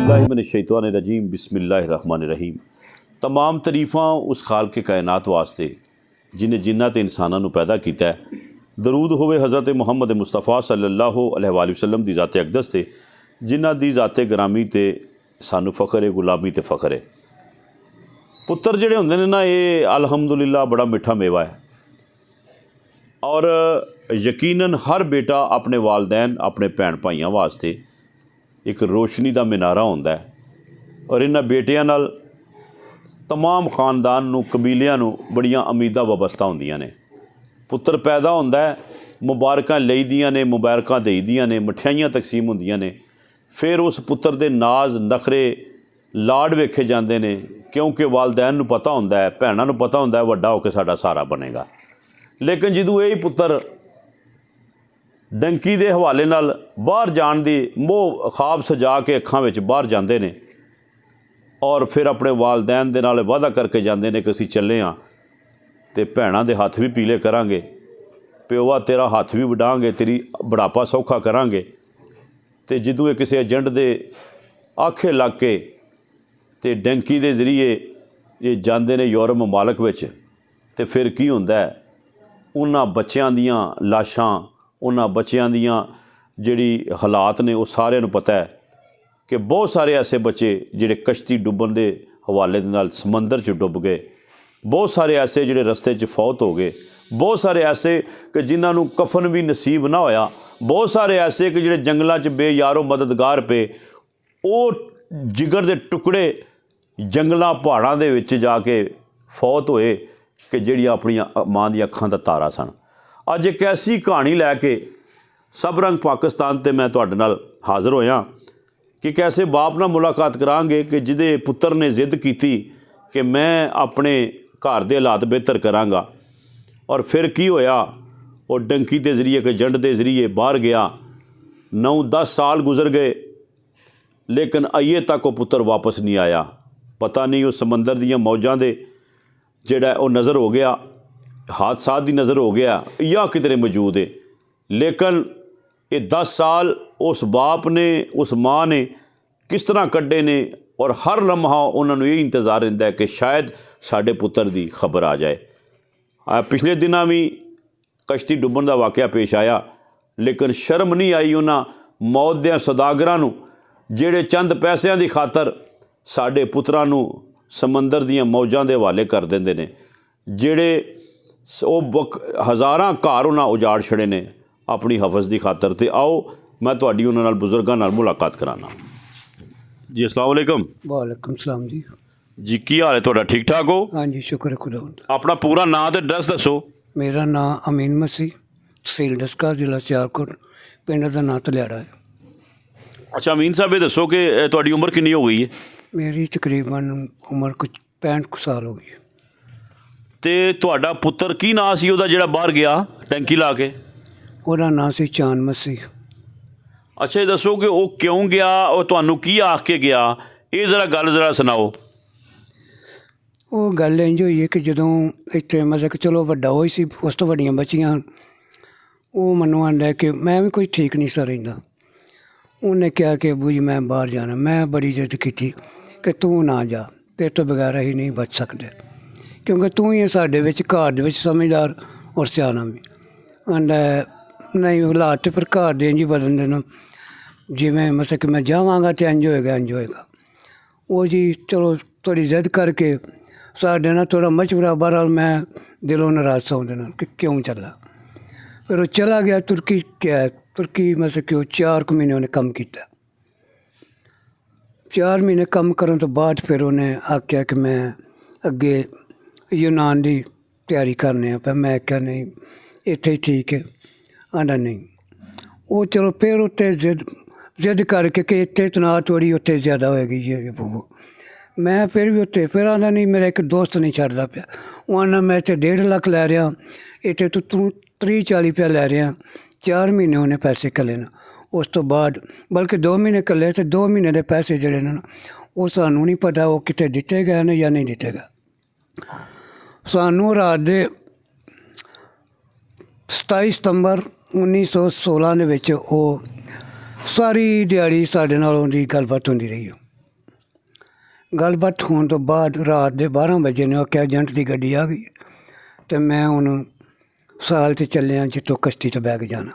औज़ुबिल्लाहिमिनश्शैतानिर्रजीम बिस्मिल्लाहिर्रहमानिर्रहीम। तमाम तरीफ़ां उस खालिक़ कायनात वास्ते जिन्हें जिन्ना ते इंसानां नूं पैदा कीता है। दरूद होवे हज़रत मुहम्मद मुस्तफ़ा सल्लल्लाहु अलैहि वसल्लम दी ज़ाते अक़दस ते जिन्हां दी ज़ाते ग्रामी ते सानू फ़ख्र है, गुलामी ते फ़ख्र है। पुत्तर जिहड़े हुंदे ने ना, ये अल्हम्दुलिल्लाह बड़ा मिठा मेवा है और यकीनन हर बेटा अपने वालदैन अपने भैन भाइयों वास्ते एक रोशनी का मीनारा होंदा है और इन्हां बेटियां नाल तमाम खानदान नूं कबीलियां नूं बड़ियां उम्मीदां वाबस्ता होंदियां ने। पुत्तर पैदा होंदा है, मुबारकां लईदियां ने, मुबारकां देईदियां ने, मठियाइयां तकसीम होंदियां ने। फिर उस पुत्तर दे नाज नखरे लाड वेखे जांदे ने, क्योंकि वालदैन नूं पता होंदा है, भैणां नूं पता होंदा है वड्डा होकर साडा सहारा बनेगा। लेकिन जदों यही पुत्तर डंकी दे हवाले नाल बाहर जाण दी मोह ख्वाब सजा के अखां विच बाहर जांदे ने और फिर अपने वालदैन दे नाल वादा करके जांदे ने कि असीं चले हाँ ते भैणां दे हत्थ भी पीले करांगे, प्योआ तेरा हत्थ भी वडांगे, तेरी बुढ़ापा सौखा करांगे। ते जदों ये किसी एजेंट दे आखे लग के ते डंकी दे जरिए ये जांदे ने यूरोप ममालक विच, ते फिर की हुंदा है, उन्हां बच्चियां दियां लाशां, उन्हां बच्चियां दियां जिहड़ी हालात ने वो सारिਆਂ ਨੂੰ पता है कि बहुत सारे ऐसे बच्चे जिहड़े कश्ती डुब्बन के हवाले दे नाल समंदर च डुब गए, बहुत सारे ऐसे जिहड़े रस्ते च फौत हो गए, बहुत सारे ऐसे कि जिन्हां नूं कफन भी नसीब ना होया, बहुत सारे ऐसे कि जिहड़े जंगलों च बेयारो मददगार पे, वो जिगर के टुकड़े जंगलों पहाड़ों के विच जाके फौत होए कि जिहड़ियां अपनियां मां दी अखां दा तारा सन। अज एक ऐसी कहानी लैके सब रंग पाकिस्तान ते मैं तुहाडे नाल हाज़र होया कि कैसे बाप नाल मुलाकात करांगे कि जिहदे पुत्तर ने जिद की कि मैं अपने घर दे हालात बेहतर करांगा। और फिर की होया, वो डंकी के जरिए कि जंड के जरिए बाहर गया, 9-10 साल गुजर गए, लेकिन अइए तक वो पुत्तर वापस नहीं आया। पता नहीं उस समंदर दियां मौजां दे जिहड़ा वो नज़र हो गया, हादसात की नज़र हो गया या किधरे मौजूद है। लेकिन ये 10 साल उस बाप ने, उस माँ ने किस तरह कड्ढे ने और हर लम्हा उन्होंने ये इंतज़ार रहिंदा है कि शायद साडे पुत्तर की खबर आ जाए। पिछले दिनों भी कश्ती डुब्बन का वाक़या पेश आया, लेकिन शर्म नहीं आई उन्हां मौत दे सौदागरां नूं जिहड़े चंद पैसों की खातर साडे पुत्तरां नूं समंदर दियां मौजां दे हवाले कर देंदे ने, जिहड़े हज़ारां घर उन्हां उजाड़ छड़े ने अपनी हफज की खातर। तो आओ मैं तुहाडी उन्हां नाल बुजुर्गां नाल मुलाकात कराना जी। अस्सलाम वालेकुम। वालेकुम सलाम जी। जी की हाल है तुहाडा, ठीक ठाक हो? हाँ जी, शुक्र है खुदा दा। अपना पूरा नाम ते एड्रैस दसो। मेरा नाम अमीन मसीह, तहसील डस्का, जिला सियालकोट, पिंड का नाम तलियाड़ा है। अच्छा अमीन साहब, ये दसो कि तुहाडी उम्र कितनी हो गई है? मेरी तकरीबन उम्र कुछ 65 साल हो गई। ते तुहाडा पुत्तर की नाम सी ओहदा जिहड़ा बाहर गया टैंकी ला के? ਉਹਦਾ ਨਾਂ ਸੀ ਚਾਨ ਮਸੀਹ। अच्छा ये दसो कि वो क्यों गया और तुहानू की आख के गया, ये जरा गल जरा सुनाओ। ਉਹ ਗੱਲ ਇੰਝ ਹੋਈ ਹੈ ਕਿ ਜਦੋਂ ਇੱਥੇ ਮਤਲਬ ਕਿ ਚਲੋ ਵੱਡਾ ਹੋਈ ਸੀ, ਉਸ ਤੋਂ ਵੱਡੀਆਂ ਬੱਚੀਆਂ, ਉਹ ਮੈਨੂੰ ਆਂਦਾ ਕਿ ਮੈਂ ਵੀ ਕੋਈ ਠੀਕ ਨਹੀਂ ਸਾ ਰਹਿੰਦਾ। ਉਹਨੇ ਕਿਹਾ ਕਿ ਅੱਬੂ ਜੀ ਮੈਂ ਬਾਹਰ ਜਾਣਾ। ਮੈਂ ਬੜੀ ਜਿੱਦ ਕੀਤੀ ਕਿ ਤੂੰ ਨਾ ਜਾ, ਤੇਰੇ ਤੋਂ ਬਗੈਰ ਅਸੀਂ ਨਹੀਂ ਬਚ ਸਕਦੇ, ਕਿਉਂਕਿ ਤੂੰ ਹੀ ਸਾਡੇ ਵਿੱਚ ਘਰ ਦੇ ਵਿੱਚ ਸਮਝਦਾਰ ਔਰ ਸਿਆਣਾ ਵੀ। ਆਂਦਾ ਨਹੀਂ ਹਾਲਾਤ ਫਿਰ ਘਰ ਦੇ ਇੰਝ ਹੀ ਬਦਲ ਦੇਣਾ, ਜਿਵੇਂ ਮਤਲਬ ਕਿ ਮੈਂ ਜਾਵਾਂਗਾ ਤਾਂ ਇੰਝ ਹੋਏਗਾ ਇੰਝ ਹੋਏਗਾ। ਉਹ ਜੀ ਚਲੋ ਥੋੜ੍ਹੀ ਜ਼ਿੱਦ ਕਰਕੇ ਸਾਡੇ ਨਾਲ ਥੋੜ੍ਹਾ ਮਸ਼ਵਰਾ, ਬਹਰਹਾਲ ਮੈਂ ਦਿਲੋਂ ਨਾਰਾਜ਼ ਸਾਂ ਉਹਦੇ ਨਾਲ ਕਿ ਕਿਉਂ ਚੱਲਾ। ਫਿਰ ਉਹ ਚਲਾ ਗਿਆ ਤੁਰਕੀ। ਤੁਰਕੀ ਮਤਲਬ ਕਿ ਉਹ 4 ਕੁ ਮਹੀਨੇ ਉਹਨੇ ਕੰਮ ਕੀਤਾ। 4 ਮਹੀਨੇ ਕੰਮ ਕਰਨ ਤੋਂ ਬਾਅਦ ਫਿਰ ਉਹਨੇ ਆਖਿਆ ਕਿ ਮੈਂ ਅੱਗੇ ਯੂਨਾਨ ਦੀ ਤਿਆਰੀ ਕਰਨੇ ਆ। ਪਰ ਮੈਂ ਕਿਹਾ ਨਹੀਂ, ਇੱਥੇ ਹੀ ਠੀਕ ਹੈ। ਆਂਦਾ ਨਹੀਂ। ਉਹ ਚਲੋ ਫਿਰ ਉੱਥੇ ਜ਼ਿੱਦ ਕਰਕੇ ਕਿ ਇੱਥੇ ਤਣਾਅ ਥੋੜ੍ਹੀ ਉੱਥੇ ਜ਼ਿਆਦਾ ਹੋਏਗੀ ਜੇ ਉਹ। ਮੈਂ ਫਿਰ ਵੀ ਉੱਥੇ ਫਿਰ ਆਂਦਾ ਨਹੀਂ, ਮੇਰਾ ਇੱਕ ਦੋਸਤ ਨਹੀਂ ਛੱਡਦਾ ਪਿਆ। ਉਹ ਆਂਦਾ ਮੈਂ ਇੱਥੇ 1.5 ਲੱਖ ਲੈ ਰਿਹਾ, ਇੱਥੇ ਤੂੰ 30-40 ਰੁਪਇਆ ਲੈ ਰਿਹਾ। 4 ਮਹੀਨੇ ਉਹਨੇ ਪੈਸੇ ਕੱਲੇ ਨਾ। ਉਸ ਤੋਂ ਬਾਅਦ ਬਲਕਿ 2 ਮਹੀਨੇ ਕੱਲੇ, ਅਤੇ 2 ਮਹੀਨੇ ਦੇ ਪੈਸੇ ਜਿਹੜੇ ਨੇ ਨਾ ਉਹ ਸਾਨੂੰ ਨਹੀਂ ਪਤਾ ਉਹ ਕਿਤੇ ਦਿੱਤੇ ਗਏ ਨੇ ਜਾਂ ਨਹੀਂ ਦਿੱਤੇ ਗਏ। ਸਾਨੂੰ ਰਾਤ ਦੇ 27 ਸਤੰਬਰ 1916 ਦੇ ਵਿੱਚ ਉਹ ਸਾਰੀ ਦਿਹਾੜੀ ਸਾਡੇ ਨਾਲ ਉਹਦੀ ਗੱਲਬਾਤ ਹੁੰਦੀ ਰਹੀ। ਗੱਲਬਾਤ ਹੋਣ ਤੋਂ ਬਾਅਦ ਰਾਤ ਦੇ 12 ਵਜੇ ਨੇ ਆਖਿਆ ਏਜੰਟ ਦੀ ਗੱਡੀ ਆ ਗਈ ਅਤੇ ਮੈਂ ਹੁਣ ਸਾਲ 'ਤੇ ਚੱਲਿਆ ਜਿੱਥੋਂ ਕਸ਼ਤੀ 'ਤੇ ਬਹਿ ਕੇ ਜਾਣਾ।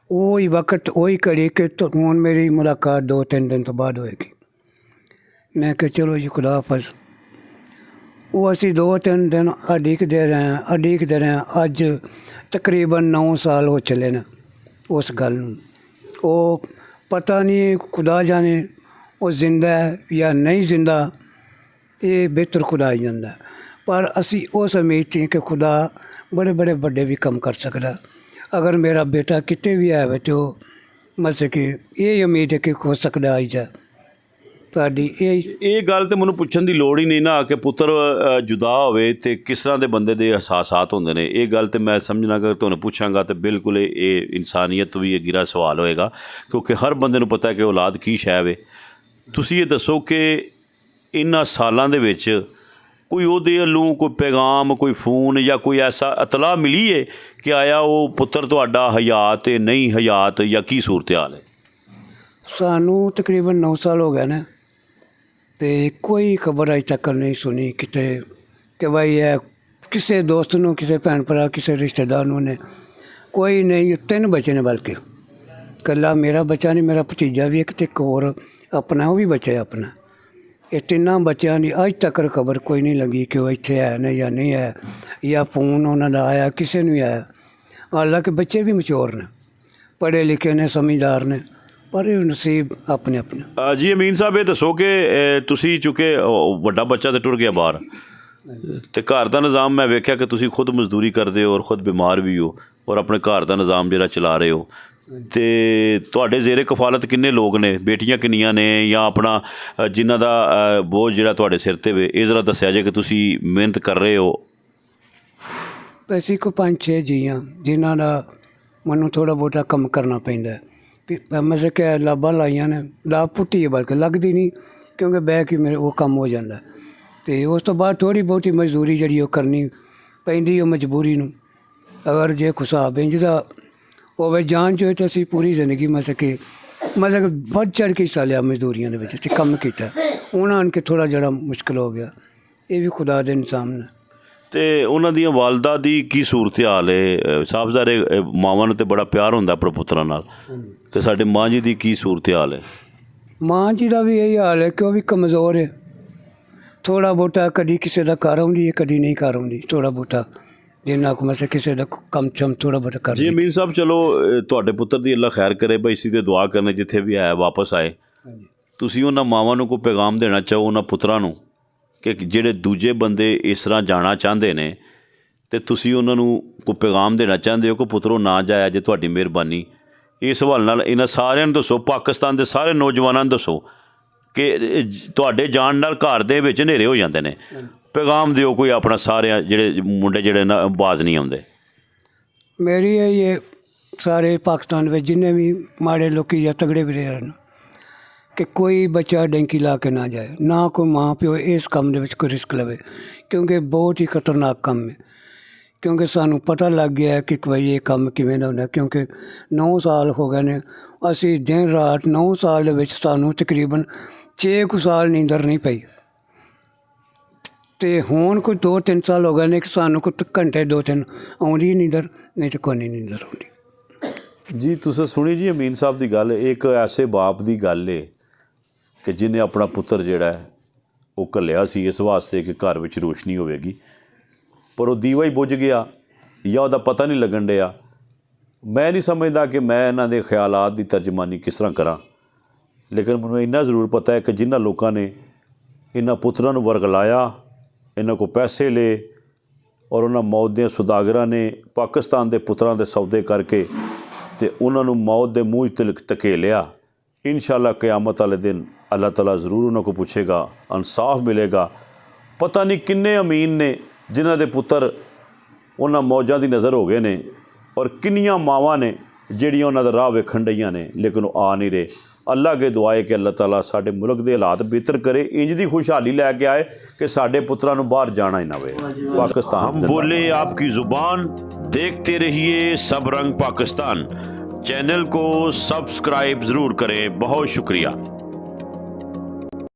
ਉਹੀ ਵਕਤ ਉਹੀ ਘੜੀ ਕਿ ਹੁਣ ਮੇਰੀ ਮੁਲਾਕਾਤ 2-3 ਦਿਨ ਤੋਂ ਬਾਅਦ ਹੋਏਗੀ। ਮੈਂ ਕਿਹਾ ਚਲੋ ਜੀ ਖੁਦਾ ਹਾਫਿਜ਼। ਉਹ ਅਸੀਂ 2-3 ਦਿਨ ਉਡੀਕਦੇ ਰਹੇ। ਅੱਜ ਤਕਰੀਬਨ 9 ਸਾਲ ਹੋ ਚੱਲੇ ਨੇ ਉਸ ਗੱਲ ਨੂੰ। ਉਹ ਪਤਾ ਨਹੀਂ ਖੁਦਾ ਜਾਣੇ ਉਹ ਜ਼ਿੰਦਾ ਹੈ ਜਾਂ ਨਹੀਂ ਜ਼ਿੰਦਾ, ਇਹ ਬਿਹਤਰ ਖੁਦਾ ਹੀ ਜਾਂਦਾ। ਪਰ ਅਸੀਂ ਉਸ ਉਮੀਦ 'ਚ ਕਿ ਖੁਦਾ ਬੜੇ ਬੜੇ ਵੱਡੇ ਵੀ ਕੰਮ ਕਰ ਸਕਦਾ। ਅਗਰ ਮੇਰਾ ਬੇਟਾ ਕਿਤੇ ਵੀ ਹੈ ਵਿੱਚ ਉਹ ਮਤਲਬ ਕਿ ਇਹ ਉਮੀਦ ਹੈ ਕਿ ਹੋ ਸਕਦਾ ਆਈ ਜਾ ਤੁਹਾਡੀ ਇਹ ਗੱਲ ਤੇ ਮੈਨੂੰ ਪੁੱਛਣ ਦੀ ਲੋੜ ਹੀ ਨਹੀਂ ਨਾ ਕਿ ਪੁੱਤਰ ਜੁਦਾ ਹੋਵੇ ਤੇ ਕਿਸ ਤਰ੍ਹਾਂ ਦੇ ਬੰਦੇ ਦੇ ਅਹਿਸਾਸਾਤ ਹੁੰਦੇ ਨੇ। ਇਹ ਗੱਲ ਤੇ ਮੈਂ ਸਮਝਣਾ ਕਿ ਤੁਹਾਨੂੰ ਪੁੱਛਾਂਗਾ ਤੇ ਬਿਲਕੁਲ ਇਹ ਇਨਸਾਨੀਅਤ ਵੀ ਇਹ ਗਿਰਾ ਸਵਾਲ ਹੋਏਗਾ, ਕਿਉਂਕਿ ਹਰ ਬੰਦੇ ਨੂੰ ਪਤਾ ਕਿ ਔਲਾਦ ਕੀ ਸ਼ੈ ਵੇ। ਤੁਸੀਂ ਇਹ ਦੱਸੋ ਕਿ ਇਹਨਾਂ ਸਾਲਾਂ ਦੇ ਵਿੱਚ ਕੋਈ ਉਹਦੇ ਵੱਲੋਂ ਕੋਈ ਪੈਗਾਮ, ਕੋਈ ਫੋਨ ਜਾਂ ਕੋਈ ਐਸਾ ਇਤਲਾਹ ਮਿਲੀ ਹੈ ਕਿ ਆਇਆ ਉਹ ਪੁੱਤਰ ਤੁਹਾਡਾ ਹਯਾਤ ਹੈ ਨਹੀਂ ਹਯਾਤ, ਜਾਂ ਕੀ ਸੂਰਤ ਹਾਲ ਹੈ? ਸਾਨੂੰ ਤਕਰੀਬਨ 9 ਸਾਲ ਹੋ ਗਏ ਨੇ ਅਤੇ ਕੋਈ ਖਬਰ ਅਜੇ ਤੱਕ ਨਹੀਂ ਸੁਣੀ ਕਿਤੇ ਕਿ ਭਾਈ ਇਹ ਕਿਸੇ ਦੋਸਤ ਨੂੰ, ਕਿਸੇ ਭੈਣ ਭਰਾ, ਕਿਸੇ ਰਿਸ਼ਤੇਦਾਰ ਨੂੰ ਨੇ ਕੋਈ ਨਹੀਂ। 3 ਬੱਚੇ ਨੇ, ਬਲਕਿ ਇਕੱਲਾ ਮੇਰਾ ਬੱਚਾ ਨਹੀਂ, ਮੇਰਾ ਭਤੀਜਾ ਵੀ ਇੱਕ, ਅਤੇ ਇੱਕ ਹੋਰ ਆਪਣਾ ਉਹ ਵੀ ਬੱਚਾ ਹੈ ਆਪਣਾ। ਇਹ 3 ਬੱਚਿਆਂ ਦੀ ਅੱਜ ਤੱਕ ਖਬਰ ਕੋਈ ਨਹੀਂ ਲੱਗੀ ਕਿ ਉਹ ਇੱਥੇ ਹੈ ਨੇ ਜਾਂ ਨਹੀਂ ਹੈ, ਜਾਂ ਫੋਨ ਉਹਨਾਂ ਦਾ ਆਇਆ, ਕਿਸੇ ਨੂੰ ਆਇਆ। ਹਾਲਾਂਕਿ ਬੱਚੇ ਵੀ ਮਚੋਰ ਨੇ, ਪੜ੍ਹੇ ਲਿਖੇ ਨੇ, ਸਮਝਦਾਰ ਨੇ, ਪਰ ਇਹ ਨਸੀਬ ਆਪਣੇ ਆਪਣੇ। ਜੀ ਅਮੀਨ ਸਾਹਿਬ, ਇਹ ਦੱਸੋ ਕਿ ਤੁਸੀਂ ਚੁੱਕੇ ਵੱਡਾ ਬੱਚਾ ਤਾਂ ਟੁਰ ਗਿਆ ਬਾਹਰ, ਅਤੇ ਘਰ ਦਾ ਨਿਜ਼ਾਮ ਮੈਂ ਵੇਖਿਆ ਕਿ ਤੁਸੀਂ ਖੁਦ ਮਜ਼ਦੂਰੀ ਕਰਦੇ ਹੋ ਔਰ ਖੁਦ ਬਿਮਾਰ ਵੀ ਹੋ ਔਰ ਆਪਣੇ ਘਰ ਦਾ ਨਿਜ਼ਾਮ ਜਿਹੜਾ ਚਲਾ ਰਹੇ ਹੋ, ਅਤੇ ਤੁਹਾਡੇ ਜ਼ੇਰੇ ਕਫਾਲਤ ਕਿੰਨੇ ਲੋਕ ਨੇ? ਬੇਟੀਆਂ ਕਿੰਨੀਆਂ ਨੇ, ਜਾਂ ਆਪਣਾ ਜਿਨ੍ਹਾਂ ਦਾ ਬੋਝ ਜਿਹੜਾ ਤੁਹਾਡੇ ਸਿਰ 'ਤੇ ਵੇ, ਇਹ ਜ਼ਰਾ ਦੱਸਿਆ ਜੇ ਕਿ ਤੁਸੀਂ ਮਿਹਨਤ ਕਰ ਰਹੇ ਹੋ। ਅਸੀਂ ਕੋ 5-6 ਜੀ ਹਾਂ ਜਿਨ੍ਹਾਂ ਦਾ ਮੈਨੂੰ ਥੋੜ੍ਹਾ ਬਹੁਤਾ ਕੰਮ ਕਰਨਾ ਪੈਂਦਾ। ਮਤਲਬ ਕਿ ਲਾਭਾਂ ਲਾਈਆਂ ਨੇ, ਲਾਭ ਪੁੱਟੀ ਹੈ ਬਲਕਿ ਲੱਗਦੀ ਨਹੀਂ, ਕਿਉਂਕਿ ਬਹਿ ਕੇ ਮੇਰੇ ਉਹ ਕੰਮ ਹੋ ਜਾਂਦਾ। ਅਤੇ ਉਸ ਤੋਂ ਬਾਅਦ ਥੋੜ੍ਹੀ ਬਹੁਤੀ ਮਜ਼ਦੂਰੀ ਜਿਹੜੀ ਉਹ ਕਰਨੀ ਪੈਂਦੀ ਉਹ ਮਜਬੂਰੀ ਨੂੰ। ਅਗਰ ਜੇ ਹਿਸਾਬ ਇੰਝ ਦਾ ਹੋਵੇ ਜਾਣ 'ਚ ਤਾਂ ਅਸੀਂ ਪੂਰੀ ਜ਼ਿੰਦਗੀ ਮਤਲਬ ਵੱਧ ਚੜ੍ਹ ਕੇ ਹਿੱਸਾ ਲਿਆ ਮਜ਼ਦੂਰੀਆਂ ਦੇ ਵਿੱਚ ਅਤੇ ਕੰਮ ਕੀਤਾ। ਹੁਣ ਆਣ ਕੇ ਥੋੜ੍ਹਾ ਜਿਹੜਾ ਮੁਸ਼ਕਿਲ ਹੋ ਗਿਆ, ਇਹ ਵੀ ਖੁਦਾ ਦੇ ਨਿਜ਼ਾਮ ਨੇ। ਅਤੇ ਉਹਨਾਂ ਦੀਆਂ ਵਾਲਦਾ ਦੀ ਕੀ ਸੂਰਤ ਹਾਲ ਹੈ? ਸਾਫਜ਼ਾਰੇ ਮਾਵਾਂ ਨੂੰ ਤਾਂ ਬੜਾ ਪਿਆਰ ਹੁੰਦਾ ਆਪਣੇ ਪੁੱਤਰਾਂ ਨਾਲ, ਅਤੇ ਸਾਡੇ ਮਾਂ ਜੀ ਦੀ ਕੀ ਸੂਰਤ ਹਾਲ ਹੈ? ਮਾਂ ਜੀ ਦਾ ਵੀ ਇਹੀ ਹਾਲ ਹੈ ਕਿ ਉਹ ਵੀ ਕਮਜ਼ੋਰ ਹੈ। ਥੋੜ੍ਹਾ ਬਹੁਤਾ ਕਦੀ ਕਿਸੇ ਦਾ ਕਰ ਆਉਂਦੀ ਹੈ, ਕਦੀ ਨਹੀਂ ਕਰ ਆਉਂਦੀ। ਥੋੜ੍ਹਾ ਬਹੁਤਾ ਜਿੰਨਾ ਕੁ ਮਤਲਬ ਕਿਸੇ ਦਾ ਕੰਮ ਚਮ ਥੋੜ੍ਹਾ ਬਹੁਤਾ ਕਰ। ਜੀ ਅਮੀਨ ਸਾਹਿਬ, ਚਲੋ ਤੁਹਾਡੇ ਪੁੱਤਰ ਦੀ ਅੱਲਾ ਖੈਰ ਕਰੇ, ਭਾਈ ਇਸੀ 'ਤੇ ਦੁਆ ਕਰਨੇ ਜਿੱਥੇ ਵੀ ਹੈ ਵਾਪਸ ਆਏ। ਤੁਸੀਂ ਉਹਨਾਂ ਮਾਵਾਂ ਨੂੰ ਕੋਈ ਪੈਗਾਮ ਦੇਣਾ ਚਾਹੋ, ਉਹਨਾਂ ਪੁੱਤਰਾਂ ਨੂੰ, ਕਿ ਜਿਹੜੇ ਦੂਜੇ ਬੰਦੇ ਇਸ ਤਰ੍ਹਾਂ ਜਾਣਾ ਚਾਹੁੰਦੇ ਨੇ, ਅਤੇ ਤੁਸੀਂ ਉਹਨਾਂ ਨੂੰ ਕੋਈ ਪੈਗਾਮ ਦੇਣਾ ਚਾਹੁੰਦੇ ਹੋ ਕਿ ਪੁੱਤਰੋ ਨਾ ਜਾਇਆ ਜੇ, ਤੁਹਾਡੀ ਮਿਹਰਬਾਨੀ। ਇਸ ਹਵਾਲੇ ਨਾਲ ਇਹਨਾਂ ਸਾਰਿਆਂ ਨੂੰ ਦੱਸੋ, ਪਾਕਿਸਤਾਨ ਦੇ ਸਾਰੇ ਨੌਜਵਾਨਾਂ ਨੂੰ ਦੱਸੋ ਕਿ ਤੁਹਾਡੇ ਜਾਣ ਨਾਲ ਘਰ ਦੇ ਵਿੱਚ ਹਨੇਰੇ ਹੋ ਜਾਂਦੇ ਨੇ। ਪੈਗਾਮ ਦਿਓ ਕੋਈ ਆਪਣਾ, ਸਾਰਿਆਂ ਜਿਹੜੇ ਮੁੰਡੇ ਜਿਹੜੇ ਨਾ ਬਾਜ਼ ਨਹੀਂ ਆਉਂਦੇ। ਮੇਰੀ ਇਹ ਸਾਰੇ ਪਾਕਿਸਤਾਨ ਵਿੱਚ ਜਿੰਨੇ ਵੀ ਮਾੜੇ ਲੋਕ ਜਾਂ ਤਗੜੇ ਵੀ ਹਨ ਕਿ ਕੋਈ ਬੱਚਾ ਡੈਂਕੀ ਲਾ ਕੇ ਨਾ ਜਾਏ, ਨਾ ਕੋਈ ਮਾਂ ਪਿਓ ਇਸ ਕੰਮ ਦੇ ਵਿੱਚ ਕੋਈ ਰਿਸਕ ਲਵੇ, ਕਿਉਂਕਿ ਬਹੁਤ ਹੀ ਖਤਰਨਾਕ ਕੰਮ ਹੈ। ਕਿਉਂਕਿ ਸਾਨੂੰ ਪਤਾ ਲੱਗ ਗਿਆ ਹੈ ਕਿ ਭਾਈ ਇਹ ਕੰਮ ਕਿਵੇਂ ਦਾ ਹੁੰਦਾ। ਕਿਉਂਕਿ 9 ਸਾਲ ਹੋ ਗਏ ਨੇ, ਅਸੀਂ ਦਿਨ ਰਾਤ 9 ਸਾਲ ਦੇ ਵਿੱਚ ਸਾਨੂੰ ਤਕਰੀਬਨ 6 ਕੁ ਸਾਲ ਨੀਂਦਰ ਨਹੀਂ ਪਈ, ਅਤੇ ਹੁਣ ਕੋਈ 2-3 ਸਾਲ ਹੋ ਗਏ ਨੇ ਕਿ ਸਾਨੂੰ ਕੋਈ ਘੰਟੇ 2-3 ਆਉਂਦੀ ਨੀਂਦਰ, ਨਹੀਂ ਤਾਂ ਕੋਈ ਨਹੀਂ ਨੀਂਦਰ ਆਉਂਦੀ। ਜੀ ਤੁਸੀਂ ਸੁਣੀ ਜੀ ਅਮੀਨ ਸਾਹਿਬ ਦੀ ਗੱਲ। ਇੱਕ ਐਸੇ ਬਾਪ ਦੀ ਗੱਲ ਹੈ ਕਿ ਜਿਹਨੇ ਆਪਣਾ ਪੁੱਤਰ ਜਿਹੜਾ ਹੈ ਉਹ ਘੱਲਿਆ ਸੀ ਇਸ ਵਾਸਤੇ ਕਿ ਘਰ ਵਿੱਚ ਰੋਸ਼ਨੀ ਹੋਵੇਗੀ, ਪਰ ਉਹ ਦੀਵਾ ਹੀ ਬੁੱਝ ਗਿਆ ਜਾਂ ਉਹਦਾ ਪਤਾ ਨਹੀਂ ਲੱਗਣ ਡਿਆ। ਮੈਂ ਨਹੀਂ ਸਮਝਦਾ ਕਿ ਮੈਂ ਇਹਨਾਂ ਦੇ ਖਿਆਲਾਤ ਦੀ ਤਰਜਮਾਨੀ ਕਿਸ ਤਰ੍ਹਾਂ ਕਰਾਂ, ਲੇਕਿਨ ਮੈਨੂੰ ਇੰਨਾ ਜ਼ਰੂਰ ਪਤਾ ਹੈ ਕਿ ਜਿਨ੍ਹਾਂ ਲੋਕਾਂ ਨੇ ਇਹਨਾਂ ਪੁੱਤਰਾਂ ਨੂੰ ਵਰਗਲਾਇਆ, ਇਹਨਾਂ ਕੋਲ ਪੈਸੇ ਲਏ, ਔਰ ਉਹਨਾਂ ਮੌਤ ਦੀਆਂ ਸੁਦਾਗਰਾਂ ਨੇ ਪਾਕਿਸਤਾਨ ਦੇ ਪੁੱਤਰਾਂ ਦੇ ਸੌਦੇ ਕਰਕੇ ਅਤੇ ਉਹਨਾਂ ਨੂੰ ਮੌਤ ਦੇ ਮੂੰਹ 'ਚ ਧਕੇਲਿਆ। ਇਨਸ਼ਾਅੱਲਾ ਕਿਆਮਤ ਵਾਲੇ ਦਿਨ ਅੱਲਾਹ ਤਾਲਾ ਜ਼ਰੂਰ ਉਹਨਾਂ ਕੋਲ ਪੁੱਛੇਗਾ, ਇਨਸਾਫ ਮਿਲੇਗਾ। ਪਤਾ ਨਹੀਂ ਕਿੰਨੇ ਅਮੀਨ ਨੇ ਜਿਨ੍ਹਾਂ ਦੇ ਪੁੱਤਰ ਉਹਨਾਂ ਮੌਜਾਂ ਦੀ ਨਜ਼ਰ ਹੋ ਗਏ ਨੇ, ਔਰ ਕਿੰਨੀਆਂ ਮਾਵਾਂ ਨੇ ਜਿਹੜੀਆਂ ਉਹਨਾਂ ਦਾ ਰਾਹ ਵੇਖਣ ਡਈਆਂ ਨੇ, ਲੇਕਿਨ ਉਹ ਆ ਨਹੀਂ ਰਹੇ। ਅੱਲਾ ਅੱਗੇ ਦੁਆ ਹੈ ਕਿ ਅੱਲਾਹ ਤਾਲਾ ਸਾਡੇ ਮੁਲਕ ਦੇ ਹਾਲਾਤ ਬਿਹਤਰ ਕਰੇ, ਇੰਜ ਦੀ ਖੁਸ਼ਹਾਲੀ ਲੈ ਕੇ ਆਏ ਕਿ ਸਾਡੇ ਪੁੱਤਰਾਂ ਨੂੰ ਬਾਹਰ ਜਾਣਾ ਹੀ ਨਾ ਪਵੇ। ਪਾਕਿस्तान हम बोले आपकी ज़ुबान, देखते रहिए सब रंग पाकिस्तान। चैनल को सब्सक्राइब ज़रूर करें। बहुत शुक्रिया।